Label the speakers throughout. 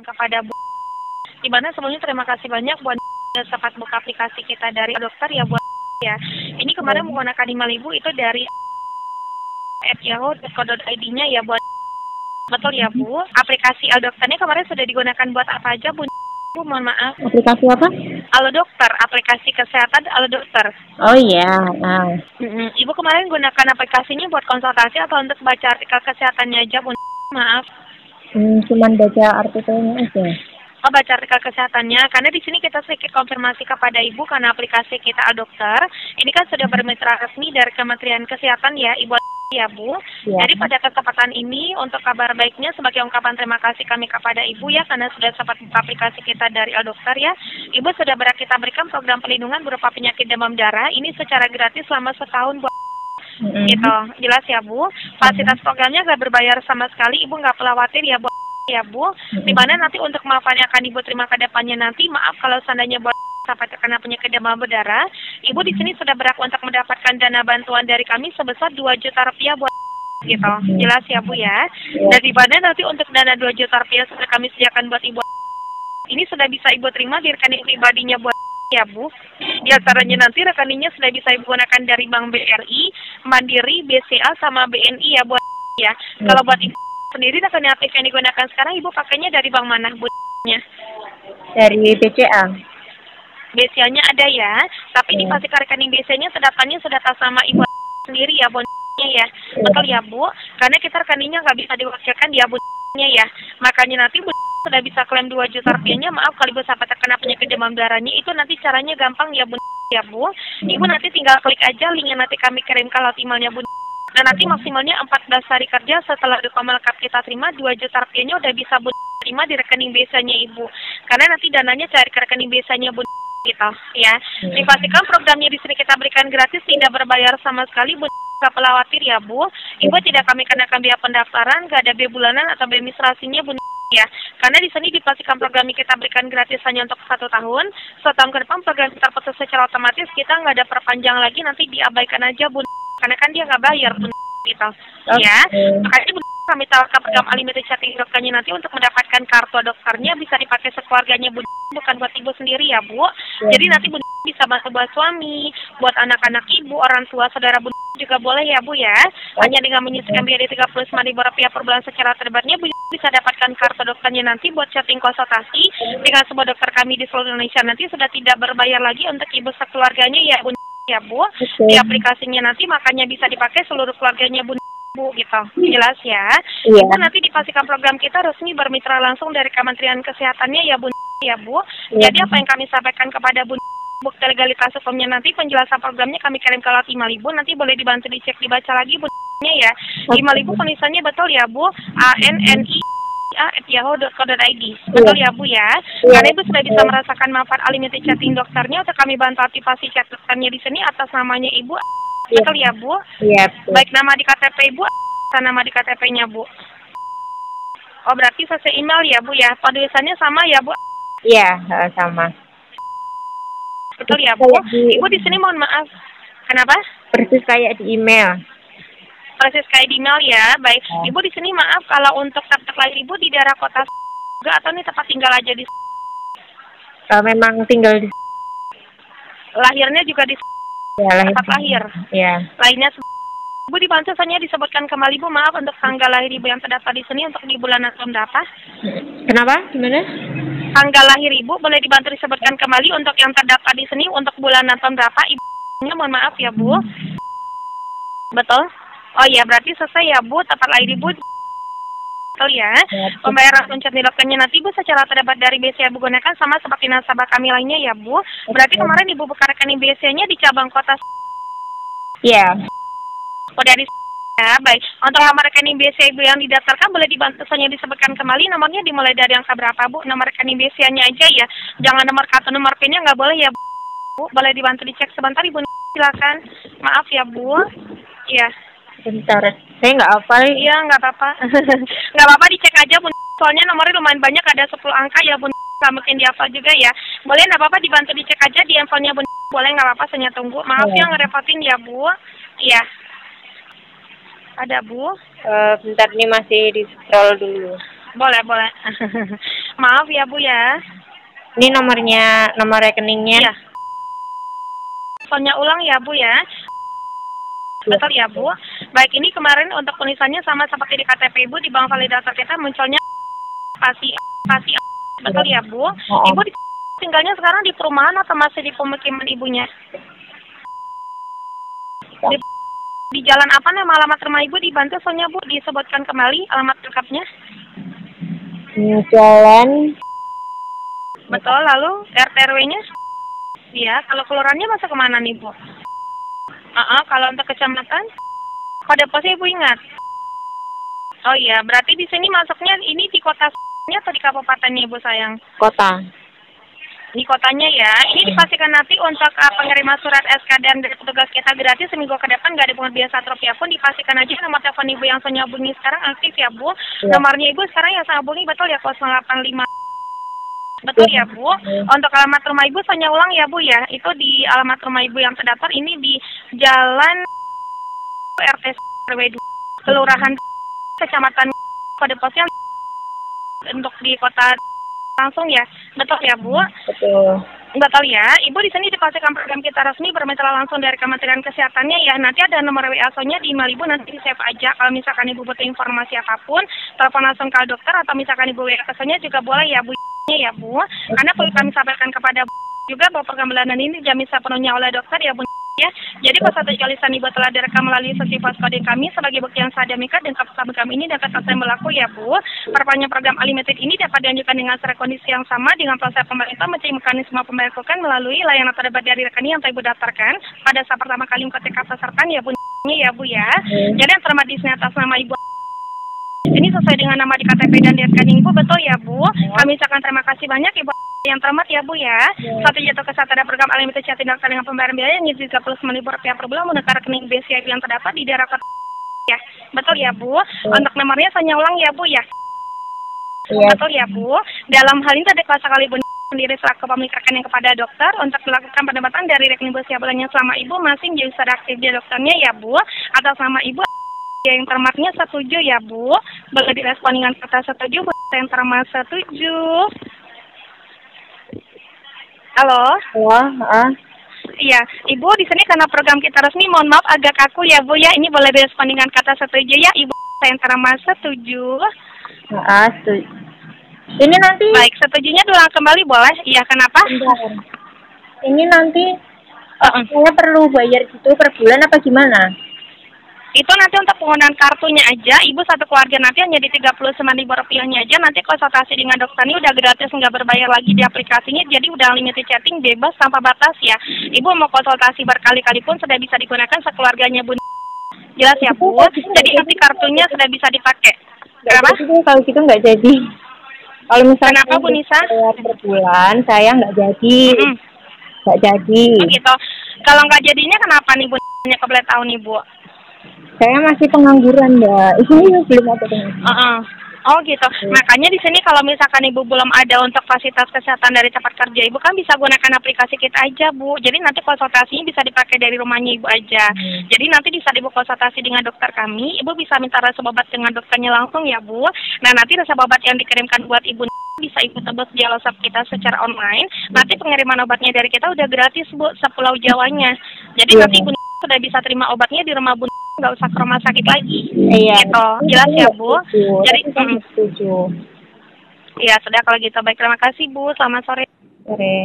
Speaker 1: kepada Bu. Di mana sebelumnya terima kasih banyak buat sempat buka aplikasi kita dari dokter ya buat ya. Ini kemarin menggunakan 5.000 itu dari @yahoo.co.id-nya ya buat. Betul ya Bu. Aplikasi Aldokternya kemarin sudah digunakan buat apa aja Bu? Bu, mohon maaf.
Speaker 2: Aplikasi apa?
Speaker 1: Alodokter, aplikasi kesehatan Alodokter.
Speaker 2: Oh iya.
Speaker 1: Ibu kemarin gunakan aplikasinya buat konsultasi atau untuk baca artikel kesehatannya aja Bu? Maaf.
Speaker 2: Cuman baca artikelnya aja.
Speaker 1: Oh, baca artikel kesehatannya. Karena di sini kita sedikit konfirmasi kepada Ibu karena aplikasi kita Aldokter ini kan sudah bermitra resmi dari Kementerian Kesehatan ya, Ibu ya Bu.
Speaker 2: Ya.
Speaker 1: Jadi pada kesempatan ini untuk kabar baiknya sebagai ungkapan terima kasih kami kepada Ibu ya karena sudah sempat buka aplikasi kita dari Aldokter ya. Ibu sudah kita berikan program perlindungan berupa penyakit demam darah ini secara gratis selama setahun Bu. Gitu. Jelas ya Bu. Fasilitas programnya nggak berbayar sama sekali. Ibu nggak perlu khawatir ya Bu. Ya Bu, dimana nanti untuk manfaat yang akan Ibu terima ke depannya nanti, maaf kalau seandainya buat sampai terkena penyakit demam berdarah, Ibu di sini sudah berhak untuk mendapatkan dana bantuan dari kami sebesar 2 juta rupiah buat gitu. Jelas ya Bu ya. Dan di mana nanti untuk dana 2 juta rupiah sudah kami sediakan buat Ibu. Ini sudah bisa Ibu terima di rekening pribadinya buat ya Bu. Di antaranya nanti rekeningnya sudah bisa Ibu gunakan dari Bank BRI, Mandiri, BCA sama BNI ya buat ya. Kalau buat Ibu sendiri rekening aktif yang digunakan sekarang Ibu pakainya dari bank mana Bu-nya?
Speaker 2: Dari BCA.
Speaker 1: BCA-nya ada ya, tapi di pasti rekening BCA-nya terdaftarnya sudah atas nama Ibu sendiri ya Bu-nya ya. Betul ya Bu? Karena kita rekeningnya nggak bisa diwakilkan dia Bu-nya ya. Makanya nanti Bu sudah bisa klaim 2 juta rupiahnya. Maaf kalau Ibu sampai terkena penyakit demam darahnya itu nanti caranya gampang ya Bu. Ya Bu. Ibu nanti tinggal klik aja linknya nanti kami kirim kalau emailnya Bu. Dan nanti maksimalnya 14 hari kerja setelah dokumen lengkap kita terima 2 juta rupiahnya udah bisa Bu terima di rekening biasanya Ibu. Karena nanti dananya cari ke rekening biasanya Bu gitu ya. Dipastikan programnya di sini kita berikan gratis tidak berbayar sama sekali Bu. Gak perlu khawatir ya Bu. Ibu tidak kami kenakan biaya pendaftaran, gak ada biaya bulanan atau biaya administrasinya Bu ya. Karena di sini dipastikan programnya kita berikan gratis hanya untuk 1 tahun. 1 tahun ke depan program kita putus secara otomatis kita nggak ada perpanjang lagi nanti diabaikan aja Bu. Karena kan dia nggak bayar Bu gitu ya. Makanya Bu kami tawarkan program unlimited chatting dokternya nanti untuk mendapatkan kartu dokternya bisa dipakai sekeluarganya Bu, bukan buat Ibu sendiri ya Bu. Jadi nanti Bu bisa bantu buat suami, buat anak-anak Ibu, orang tua, saudara Bu juga boleh ya Bu ya. Hanya dengan menyisihkan biaya di 35.000 rupiah per bulan secara terbatnya Bu bisa dapatkan kartu dokternya nanti buat chatting konsultasi dengan sebuah dokter kami di seluruh Indonesia nanti sudah tidak berbayar lagi untuk Ibu sekeluarganya ya Bu. Ya Bu, di aplikasinya nanti makanya bisa dipakai seluruh keluarganya Bu gitu. Jelas ya. Ibu nanti dipastikan program kita resmi bermitra langsung dari Kementerian Kesehatannya ya Bu. Ya Bu. Jadi apa yang kami sampaikan kepada Bu bukti legalitas hukumnya nanti penjelasan programnya kami kirim ke 5.000 nanti boleh dibantu dicek dibaca lagi Bu ya. 5.000 penulisannya betul ya Bu. ANNI @yahoo.co.id. Betul ya Bu ya. Karena Ibu sudah bisa merasakan manfaat unlimited chatting dokternya untuk kami bantu aktifasi chat dokternya di sini atas namanya Ibu. Betul ya Bu?
Speaker 2: Iya.
Speaker 1: Baik nama di KTP Ibu atau nama di KTP-nya Bu. Oh berarti sesuai email ya Bu ya. Penulisannya sama ya Bu?
Speaker 2: Iya, sama.
Speaker 1: Betul ya Bu? Ibu di sini mohon maaf. Kenapa?
Speaker 2: Persis kayak di email.
Speaker 1: Persis kayak di email ya. Baik. Ibu di sini maaf kalau untuk tempat lahir Ibu di daerah kota juga atau ini tempat tinggal aja di
Speaker 2: Memang tinggal di
Speaker 1: lahirnya juga di tempat lahir.
Speaker 2: Ya.
Speaker 1: Lainnya Ibu dibantu saja disebutkan kembali Bu maaf untuk tanggal lahir Ibu yang terdaftar di sini untuk di bulan tahun berapa?
Speaker 2: Kenapa? Gimana?
Speaker 1: Tanggal lahir Ibu boleh dibantu disebutkan kembali untuk yang terdaftar di sini untuk bulan tahun berapa? Ibunya mohon maaf ya Bu. Betul? Oh iya berarti selesai ya Bu tempat lahir Ibu. Betul ya. Pembayaran puncak dokternya nanti Bu secara terdapat dari BCA Bu gunakan sama seperti nasabah kami lainnya ya Bu. Berarti kemarin Ibu buka rekening BCA-nya di cabang kota.
Speaker 2: Iya.
Speaker 1: Oh dari ya, baik. Untuk nomor rekening BCA Ibu yang didaftarkan boleh dibantu saja disebutkan kembali nomornya dimulai dari angka berapa Bu? Nomor rekening BCA-nya aja ya. Jangan nomor kartu nomor PIN-nya nggak boleh ya Bu. Boleh dibantu dicek sebentar Ibu silakan. Maaf ya Bu. Iya.
Speaker 2: Bentar, saya nggak hafal.
Speaker 1: Iya nggak apa-apa. Nggak apa-apa dicek aja Bu. Soalnya nomornya lumayan banyak ada 10 angka ya Bu. Nggak mungkin dihafal juga ya. Boleh nggak apa-apa dibantu dicek aja di handphonenya Bu. Boleh nggak apa-apa saya tunggu. Maaf ya ngerepotin ya Bu. Iya. Ada Bu.
Speaker 2: Bentar nih masih di scroll dulu.
Speaker 1: Boleh, boleh. Maaf ya Bu ya.
Speaker 2: Ini nomor rekeningnya.
Speaker 1: Iya. Soalnya ulang ya Bu ya. Betul ya Bu. Baik, ini kemarin untuk tulisannya sama seperti di KTP Ibu, di bank validator kita munculnya pasti. Betul ya Bu. Ibu tinggalnya sekarang di perumahan atau masih di pemukiman ibunya? Di jalan apa nama alamat rumah Ibu? Dibantu soalnya Bu disebutkan kembali alamat lengkapnya.
Speaker 2: Jalan.
Speaker 1: Betul, lalu RT RW-nya? Iya, kalau kelurahannya masuk kemana nih Bu? Kalau untuk kecamatan, kode posnya Ibu ingat? Oh iya, berarti di sini masuknya ini di kotanya atau di kabupatennya Ibu sayang?
Speaker 2: Kota.
Speaker 1: Di kotanya ya. Ini dipastikan nanti untuk pengiriman surat SK dan dari petugas kita gratis seminggu ke depan, nggak dipungut biaya Rp1 pun. Dipastikan aja nomor telepon Ibu yang saya hubungi sekarang aktif ya Bu.
Speaker 2: Ya.
Speaker 1: Nomornya Ibu sekarang yang saya hubungi betul ya 085. Betul ya Bu. Untuk alamat rumah Ibu saya ulang ya Bu ya. Itu di alamat rumah Ibu yang terdaftar ini di Jalan RT RW 2 Kelurahan Kecamatan, kode posnya untuk di kota langsung ya. Betul ya Bu?
Speaker 2: Betul.
Speaker 1: Betul ya. Ibu di sini dipastikan program kita resmi bermitra langsung dari Kementerian Kesehatannya ya. Nanti ada nomor WA-nya di email Ibu, nanti di save aja. Kalau misalkan Ibu butuh informasi apapun, telepon langsung ke dokter atau misalkan Ibu WA ke-nya juga boleh ya Bu. Ya Bu. Karena perlu kami sampaikan kepada Bu juga bahwa program bulanan ini dijamin sepenuhnya oleh dokter ya Bu. Ya, jadi pasal tulisan Ibu telah direkam melalui sesi poskode kami sebagai bukti yang sah demikian dan keputusan kami ini dapat selesai berlaku ya Bu. Perpanjangan program Unlimited ini dapat dilanjutkan dengan secara kondisi yang sama dengan proses pemerintah mencari mekanisme pembayaran melalui layanan terdapat dari rekening yang Ibu daftarkan pada saat pertama kali mengikuti pesertaan ya Bu. Ya Bu ya. Jadi yang terma di sini atas nama Ibu ini sesuai dengan nama di KTP dan di rekening Ibu, betul ya Bu. Kami ucapkan terima kasih banyak Ibu yang terhormat ya Bu ya. Satu jatuh ke satu ada program Unlimited Chat tindakan dengan pembayaran biaya yang Rp39.000 per bulan menggunakan rekening BCI yang terdapat di daerah kota ya. Betul ya Bu. Untuk nomornya saya ulang ya Bu ya. Betul ya Bu. Dalam hal ini tadi kuasa kali Ibu sendiri selaku pemilik rekening kepada dokter untuk melakukan pendapatan dari rekening BCI bulannya selama Ibu masih menjadi usaha aktif di dokternya ya Bu. Atas nama Ibu yang terhormatnya setuju ya Bu. Boleh direspon dengan kata setuju Bu. Yang terhormat setuju. Halo. Iya, Ibu di sini karena program kita resmi, mohon maaf agak kaku ya Bu ya. Ini boleh direspon dengan kata setuju ya Ibu. Saya yang terhormat setuju.
Speaker 2: Setuju. Ini nanti.
Speaker 1: Baik, setujunya diulang kembali boleh? Iya, kenapa?
Speaker 2: Bentar. Ini nanti saya perlu bayar gitu per bulan apa gimana?
Speaker 1: Itu nanti untuk penggunaan kartunya aja, Ibu satu keluarga nanti hanya di Rp39.000 aja. Nanti konsultasi dengan dokter ini udah gratis, nggak berbayar lagi di aplikasinya. Jadi udah unlimited chatting, bebas tanpa batas ya. Ibu mau konsultasi berkali-kali pun sudah bisa digunakan sekeluarganya Bu. Jelas ya Bu? Jadi nanti kartunya sudah bisa dipakai. Kenapa?
Speaker 2: Kalau gitu nggak jadi. Kalau misalnya
Speaker 1: kenapa Bu Nisa?
Speaker 2: Per bulan saya nggak jadi. Nggak jadi.
Speaker 1: Oh gitu. Kalau nggak jadinya kenapa nih Bu? Boleh tahu nih Bu?
Speaker 2: Saya masih pengangguran, Mbak. Ini belum ada pengangguran.
Speaker 1: Oh gitu. Makanya di sini kalau misalkan Ibu belum ada untuk fasilitas kesehatan dari Cepat Kerja, Ibu kan bisa gunakan aplikasi kita aja, Bu. Jadi nanti konsultasinya bisa dipakai dari rumahnya Ibu aja. Jadi nanti bisa Ibu konsultasi dengan dokter kami, Ibu bisa minta resep obat dengan dokternya langsung ya, Bu. Nah, nanti resep obat yang dikirimkan buat Ibu bisa Ibu tebus di WhatsApp kita secara online. Nanti pengiriman obatnya dari kita udah gratis, Bu, sepulau Jawanya. Jadi nanti Ibu sudah bisa terima obatnya di rumah Bu, nggak usah ke rumah sakit lagi.
Speaker 2: Iya.
Speaker 1: Gitu. Jelas ya Bu. Jadi
Speaker 2: setuju.
Speaker 1: Iya sudah kalau gitu baik, terima kasih Bu. Selamat sore.
Speaker 2: Sore.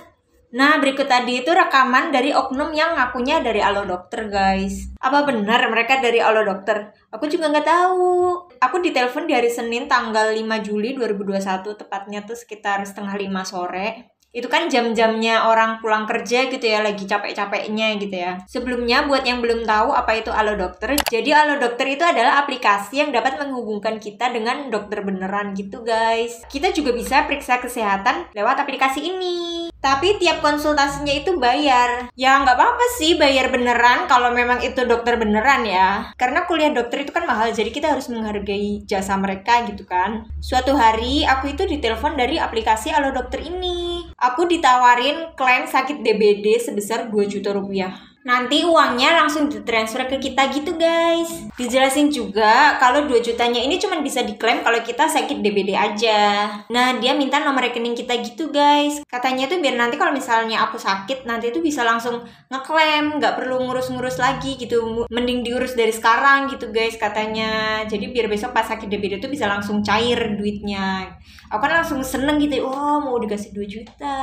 Speaker 3: Nah, berikut tadi itu rekaman dari oknum yang ngakunya dari Alo Dokter, guys. Apa benar mereka dari Alo Dokter? Aku juga nggak tahu. Aku ditelepon di hari Senin tanggal 5 Juli 2021, tepatnya tuh sekitar 4:30 sore. Itu kan jam-jamnya orang pulang kerja gitu ya, lagi capek-capeknya gitu ya. Sebelumnya buat yang belum tahu apa itu Alo Dokter, jadi Alo Dokter itu adalah aplikasi yang dapat menghubungkan kita dengan dokter beneran gitu guys. Kita juga bisa periksa kesehatan lewat aplikasi ini. Tapi tiap konsultasinya itu bayar. Ya nggak apa-apa sih bayar beneran kalau memang itu dokter beneran ya. Karena kuliah dokter itu kan mahal, jadi kita harus menghargai jasa mereka gitu kan. Suatu hari aku itu ditelepon dari aplikasi Alo Dokter ini. Aku ditawarin klaim sakit DBD sebesar 2 juta rupiah. Nanti uangnya langsung ditransfer ke kita gitu guys. Dijelasin juga kalau 2 jutanya ini cuma bisa diklaim kalau kita sakit DBD aja. Nah dia minta nomor rekening kita gitu guys. Katanya tuh biar nanti kalau misalnya aku sakit nanti tuh bisa langsung ngeklaim, nggak perlu ngurus-ngurus lagi gitu. Mending diurus dari sekarang gitu guys katanya. Jadi biar besok pas sakit DBD tuh bisa langsung cair duitnya. Aku kan langsung seneng gitu, oh mau dikasih 2 juta.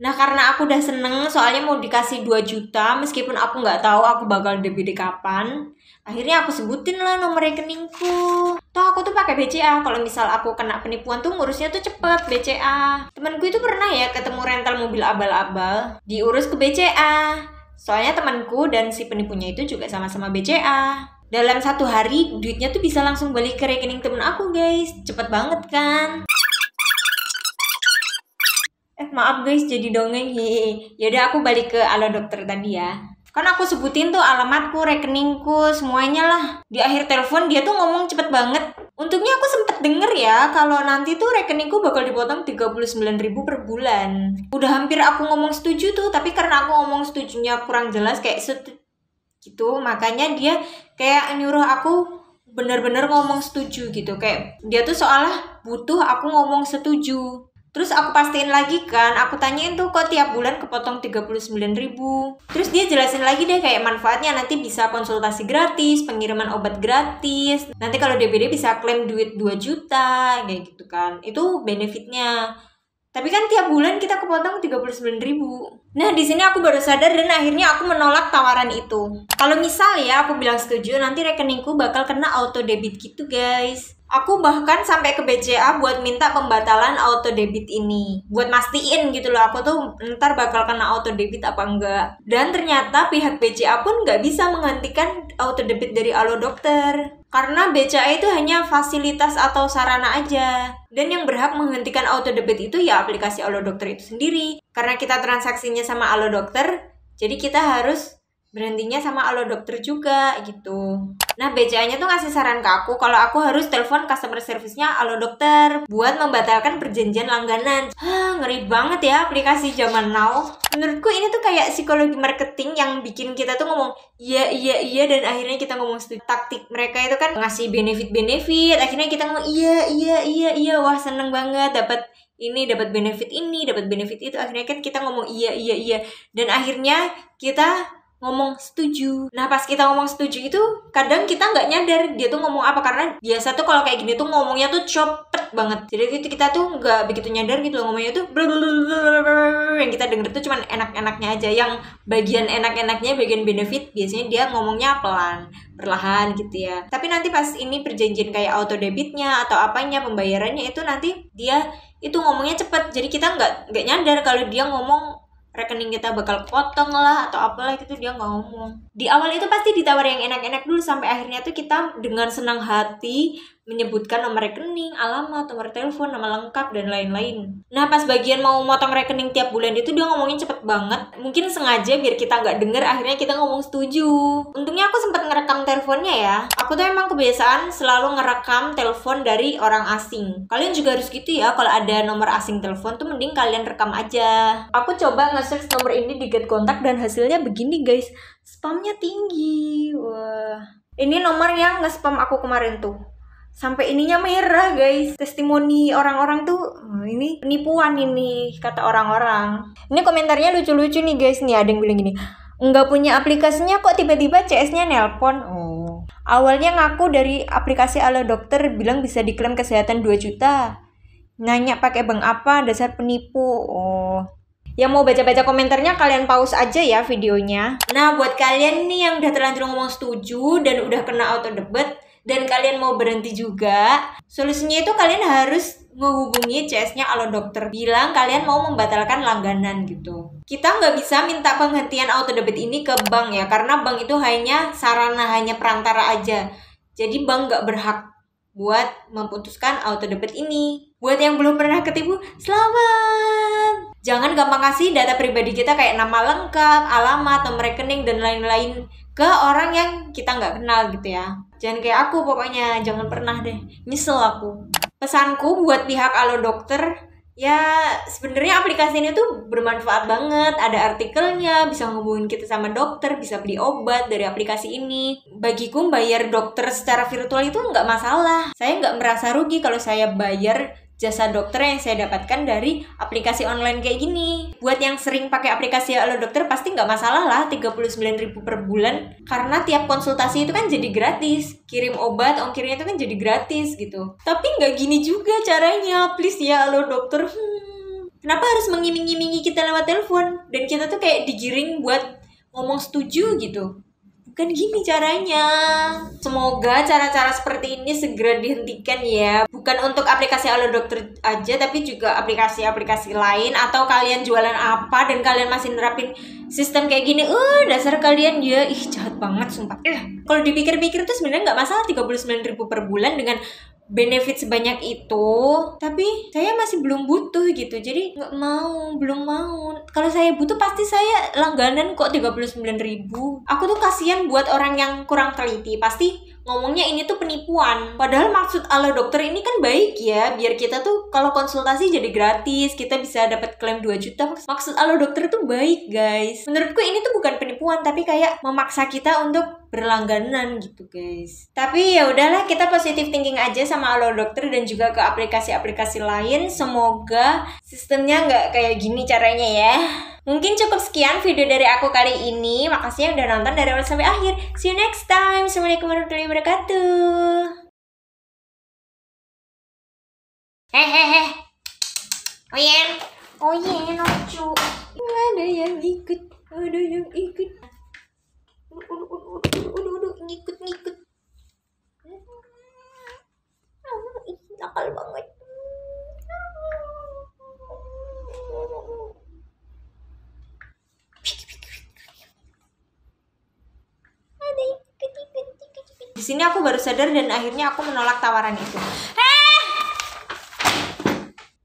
Speaker 3: Nah karena aku udah seneng soalnya mau dikasih 2 juta meskipun aku nggak tahu aku bakal DBD kapan. Akhirnya aku sebutin lah nomor rekeningku. Toh aku tuh pakai BCA. Kalau misal aku kena penipuan tuh ngurusnya tuh cepet BCA. Temanku itu pernah ya ketemu rental mobil abal-abal, diurus ke BCA. Soalnya temanku dan si penipunya itu juga sama-sama BCA. Dalam 1 hari duitnya tuh bisa langsung balik ke rekening temen aku guys. Cepet banget kan? Maaf guys jadi dongeng. Yaudah aku balik ke Alo Dokter tadi ya. Kan aku sebutin tuh alamatku, rekeningku, semuanya lah. Di akhir telepon dia tuh ngomong cepet banget. Untungnya aku sempet denger ya kalau nanti tuh rekeningku bakal dipotong 39.000 per bulan. Udah hampir aku ngomong setuju tuh, tapi karena aku ngomong setujunya kurang jelas kayak gitu, makanya dia kayak nyuruh aku bener-bener ngomong setuju gitu. Kayak dia tuh seolah butuh aku ngomong setuju. Terus aku pastiin lagi kan, aku tanyain tuh kok tiap bulan kepotong 39.000. Terus dia jelasin lagi deh kayak manfaatnya nanti bisa konsultasi gratis, pengiriman obat gratis. Nanti kalau DBD bisa klaim duit 2 juta, kayak gitu kan. Itu benefitnya. Tapi kan tiap bulan kita kepotong 39.000. Nah di sini aku baru sadar dan akhirnya aku menolak tawaran itu. Kalau misal ya aku bilang setuju, nanti rekeningku bakal kena auto debit gitu guys. Aku bahkan sampai ke BCA buat minta pembatalan auto debit ini. Buat mastiin gitu loh, aku tuh ntar bakal kena auto debit apa enggak. Dan ternyata pihak BCA pun nggak bisa menghentikan auto debit dari Alo Dokter. Karena BCA itu hanya fasilitas atau sarana aja. Dan yang berhak menghentikan auto debit itu ya aplikasi Alo Dokter itu sendiri. Karena kita transaksinya sama Alo Dokter, jadi kita harus berhentinya sama Alo Dokter juga gitu. Nah BCA-nya tuh ngasih saran ke aku kalau aku harus telepon customer service-nya Alo Dokter buat membatalkan perjanjian langganan. Ngeri banget ya aplikasi zaman now. Menurutku ini tuh kayak psikologi marketing yang bikin kita tuh ngomong iya dan akhirnya kita ngomong setuju. Taktik mereka itu kan ngasih benefit, akhirnya kita ngomong iya, wah seneng banget dapat ini, dapat benefit ini, dapat benefit itu. Akhirnya kan kita ngomong iya dan akhirnya kita ngomong setuju. Nah pas kita ngomong setuju itu kadang kita nggak nyadar dia tuh ngomong apa, karena biasa tuh kalau kayak gini tuh ngomongnya tuh cepet banget. Jadi kita tuh nggak begitu nyadar gitu loh, ngomongnya tuh yang kita denger tuh cuman enak-enaknya aja. Yang bagian enak-enaknya, bagian benefit biasanya dia ngomongnya pelan, perlahan gitu ya. Tapi nanti pas ini perjanjian kayak auto debitnya atau apanya pembayarannya itu nanti dia itu ngomongnya cepet. Jadi kita nggak nyadar kalau dia ngomong rekening kita bakal potong lah atau apalah gitu, dia nggak ngomong. Di awal itu pasti ditawar yang enak-enak dulu sampai akhirnya tuh kita dengan senang hati menyebutkan nomor rekening, alamat, nomor telepon, nama lengkap dan lain-lain. Nah pas bagian mau motong rekening tiap bulan itu dia ngomongin cepet banget. Mungkin sengaja biar kita nggak denger, akhirnya kita ngomong setuju. Untungnya aku sempat ngerekam teleponnya ya. Aku tuh emang kebiasaan selalu ngerekam telepon dari orang asing. Kalian juga harus gitu ya, kalau ada nomor asing telepon tuh mending kalian rekam aja. Aku coba nge-search nomor ini di Get Kontak dan hasilnya begini guys, spamnya tinggi. Wah, ini nomor yang nge-spam aku kemarin tuh. Sampai ininya merah guys. Testimoni orang-orang tuh ini penipuan ini kata orang-orang. Ini komentarnya lucu-lucu nih guys. Nih ada yang bilang gini, nggak punya aplikasinya kok tiba-tiba CS-nya nelpon. Awalnya ngaku dari aplikasi Alo Dokter, bilang bisa diklaim kesehatan 2 juta. Nanya pakai bank apa, dasar penipu. Yang mau baca-baca komentarnya kalian pause aja ya videonya. Nah buat kalian nih yang udah terlanjur ngomong setuju dan udah kena auto debit dan kalian mau berhenti juga, solusinya itu kalian harus menghubungi CS-nya Alo Dokter, bilang kalian mau membatalkan langganan gitu. Kita nggak bisa minta penghentian auto debit ini ke bank ya, karena bank itu hanya sarana, hanya perantara aja. Jadi bank nggak berhak buat memutuskan auto debit ini. Buat yang belum pernah ketipu, selamat! Jangan gampang kasih data pribadi kita kayak nama lengkap, alamat, nomor rekening, dan lain-lain ke orang yang kita nggak kenal gitu ya. Jangan kayak aku pokoknya, jangan pernah deh. Nyesel aku. Pesanku buat pihak Alo Dokter, Ya, sebenarnya aplikasi ini tuh bermanfaat banget. Ada artikelnya, bisa ngehubungin kita sama dokter, bisa beli obat dari aplikasi ini. Bagiku bayar dokter secara virtual itu nggak masalah. Saya nggak merasa rugi kalau saya bayar jasa dokter yang saya dapatkan dari aplikasi online kayak gini. Buat yang sering pakai aplikasi Halo Dokter pasti nggak masalah lah 39.000 per bulan. Karena tiap konsultasi itu kan jadi gratis. Kirim obat, ongkirnya itu kan jadi gratis gitu. Tapi nggak gini juga caranya. Please ya Halo Dokter. Kenapa harus mengiming-imingi kita lewat telepon? Dan kita tuh kayak digiring buat ngomong setuju gitu. Bukan gini caranya. Semoga cara-cara seperti ini segera dihentikan ya. Bukan untuk aplikasi Halo Dokter aja, tapi juga aplikasi-aplikasi lain. Atau kalian jualan apa dan kalian masih nerapin sistem kayak gini. Dasar kalian ya. Ih, jahat banget sumpah. Kalau dipikir-pikir tuh sebenarnya nggak masalah 39.000 per bulan dengan benefit sebanyak itu, tapi saya masih belum butuh gitu, jadi belum mau. Kalau saya butuh pasti saya langganan kok 39.000. Aku tuh kasihan buat orang yang kurang teliti, pasti ngomongnya ini tuh penipuan. Padahal maksud Halo Dokter ini kan baik ya, biar kita tuh kalau konsultasi jadi gratis, kita bisa dapat klaim 2 juta. Maksud Halo Dokter tuh baik guys. Menurutku ini tuh bukan penipuan, tapi kayak memaksa kita untuk berlangganan gitu guys. Tapi ya udahlah, kita positive thinking aja sama Halo Dokter dan juga ke aplikasi-aplikasi lain. Semoga sistemnya nggak kayak gini caranya ya. Mungkin cukup sekian video dari aku kali ini. Makasih yang udah nonton dari awal sampai akhir. See you next time. Assalamualaikum warahmatullahi wabarakatuh. Hehehe. Oyen. Oyen, lucu. Ada yang ikut. Ada yang ikut. Udah, ngikut. Nakal banget. Di sini aku baru sadar dan akhirnya aku menolak tawaran itu.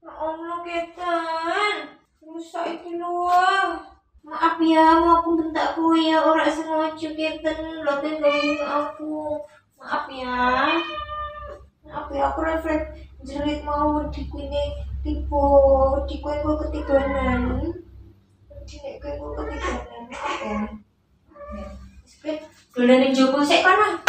Speaker 3: Ya Allah, Ketan. Rusak itu loh. Maaf ya, mau aku bentak kue ya, orang sengaja Ketan. Loten gangguin aku. Maaf ya, aku refleks jerit mau di kue tipe di kue ketiganan. Maaf ya. Dolan ning jopo sik kana.